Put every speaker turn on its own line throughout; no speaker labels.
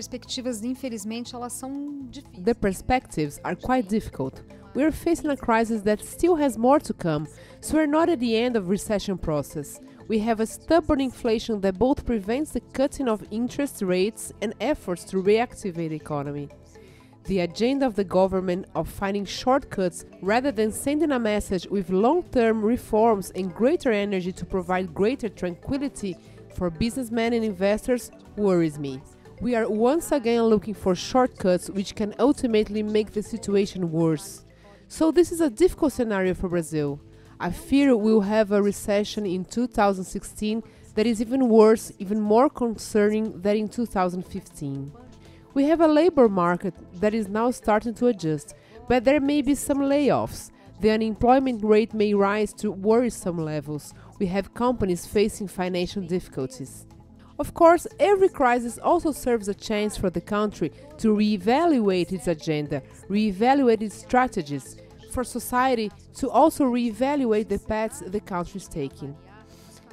perspectivas, infelizmente, elas são difíceis.
The perspectives are quite difficult. We are facing a crisis that still has more to come, so we're not at the end of recession process. We have a stubborn inflation that both prevents the cutting of interest rates and efforts to reactivate the economy. The agenda of the government of finding shortcuts rather than sending a message with long-term reforms and greater energy to provide greater tranquility for businessmen and investors worries me. We are once again looking for shortcuts which can ultimately make the situation worse. So this is a difficult scenario for Brazil. I fear we'll have a recession in 2016 that is even worse, even more concerning than in 2015. We have a labor market that is now starting to adjust, but there may be some layoffs. The unemployment rate may rise to worrisome levels. We have companies facing financial difficulties. Of course, every crisis also serves a chance for the country to reevaluate its agenda, reevaluate its strategies, for society to also reevaluate the paths the country is taking.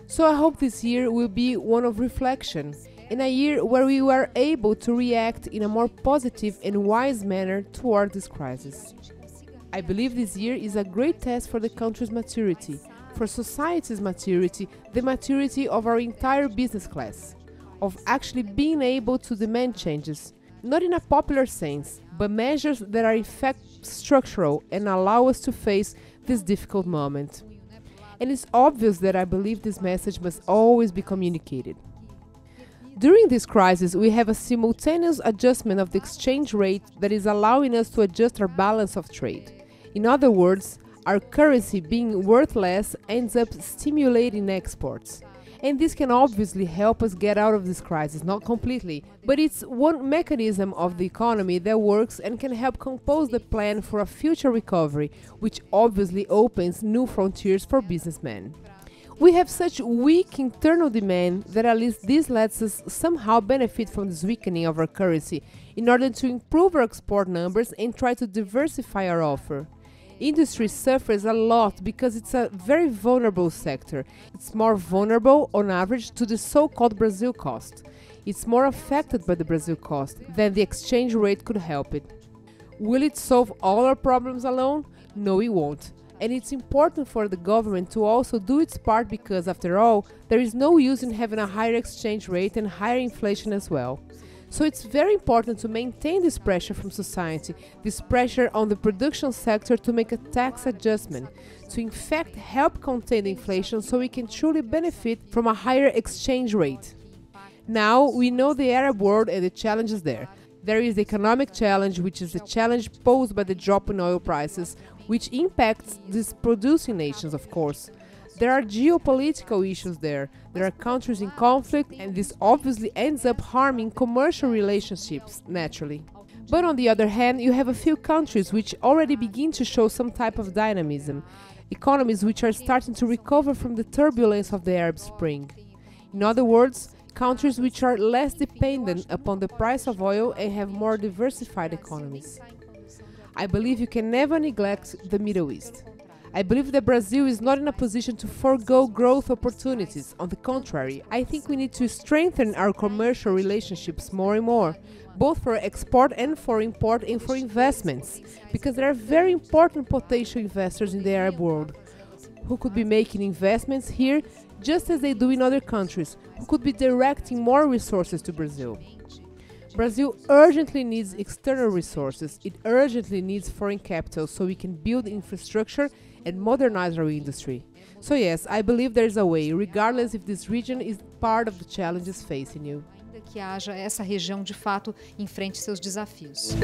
So I hope this year will be one of reflection, in a year where we were able to react in a more positive and wise manner toward this crisis. I believe this year is a great test for the country's maturity, for society's maturity, the maturity of our entire business class, of actually being able to demand changes, not in a popular sense, but measures that are in fact structural and allow us to face this difficult moment. And it's obvious that I believe this message must always be communicated. During this crisis, we have a simultaneous adjustment of the exchange rate that is allowing us to adjust our balance of trade. In other words, our currency being worth less ends up stimulating exports. And this can obviously help us get out of this crisis, not completely, but it's one mechanism of the economy that works and can help compose the plan for a future recovery, which obviously opens new frontiers for businessmen. We have such weak internal demand that at least this lets us somehow benefit from this weakening of our currency in order to improve our export numbers and try to diversify our offer. Industry suffers a lot because it's a very vulnerable sector. It's more vulnerable on average to the so-called Brazil cost. It's more affected by the Brazil cost than the exchange rate could help it. Will it solve all our problems alone? No, it won't. And it's important for the government to also do its part because, after all, there is no use in having a higher exchange rate and higher inflation as well. So it's very important to maintain this pressure from society, this pressure on the production sector to make a tax adjustment, to in fact help contain the inflation so we can truly benefit from a higher exchange rate. Now we know the Arab world and the challenges there. There is the economic challenge, which is the challenge posed by the drop in oil prices, which impacts these producing nations, of course. There are geopolitical issues there. There are countries in conflict, and this obviously ends up harming commercial relationships, naturally. But on the other hand, you have a few countries which already begin to show some type of dynamism, economies which are starting to recover from the turbulence of the Arab Spring. In other words, countries which are less dependent upon the price of oil and have more diversified economies. I believe you can never neglect the Middle East. I believe that Brazil is not in a position to forego growth opportunities. On the contrary, I think we need to strengthen our commercial relationships more and more, both for export and for import and for investments, because there are very important potential investors in the Arab world who could be making investments here just as they do in other countries, who could be directing more resources to Brazil. Brazil urgently needs external resources. It urgently needs foreign capital so we can build infrastructure and modernize our industry. So yes, I believe there is a way, regardless if this region is part of the challenges facing you.
Que haja essa região de fato enfrente seus desafios.